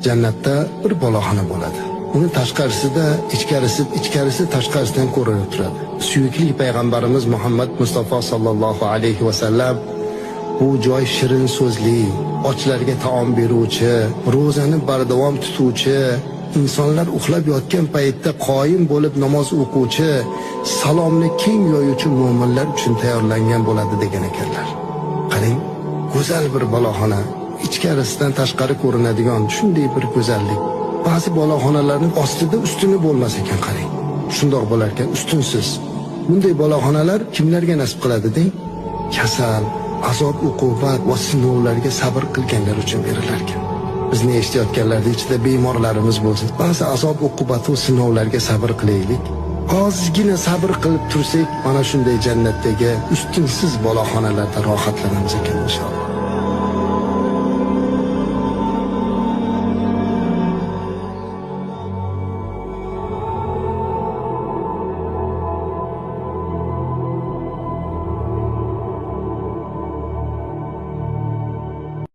Jannatda bir boloxona bo'ladi. Uni tashqarisida, ichkarisi tashqarisidan ko'rinib turadi. Suyukli payg'ambarimiz Muhammad Mustafa sallallohu alayhi va sallam bu joy shirin so'zli, ochlarga taom beruvchi, ro'zani bardavom tutuvchi, insonlar uxlab yotgan paytda qoyim bo'lib namoz o'quvchi, salomni keng yoyuvchi mu'minlar uchun tayyorlangan bo'ladi degan ekanlar. Qarang, go'zal bir boloxona, ichkarisidan tashqari ko'rinadigan shunday bir go'zallik. Ba'zi boloxonalarning ostida ustuni bo'lmas ekan, qarang. Shundoq bo'lar ekan, ustunsiz. Bunday boloxonalar kimlarga nasib qiladi deng? Kasal, azob, uqubat va sinovlarga sabr qilganlar uchun berilar ekan. Bizni eshitayotganlarning ichida bemorlarimiz bo'lsa, ba'zi azob, uqubat va sinovlarga sabr qilaylik. Ozgina sabr qilib tursak, mana shunday jannatdagi ustunsiz boloxonalarda rohatlanamiz ekan inshaalloh.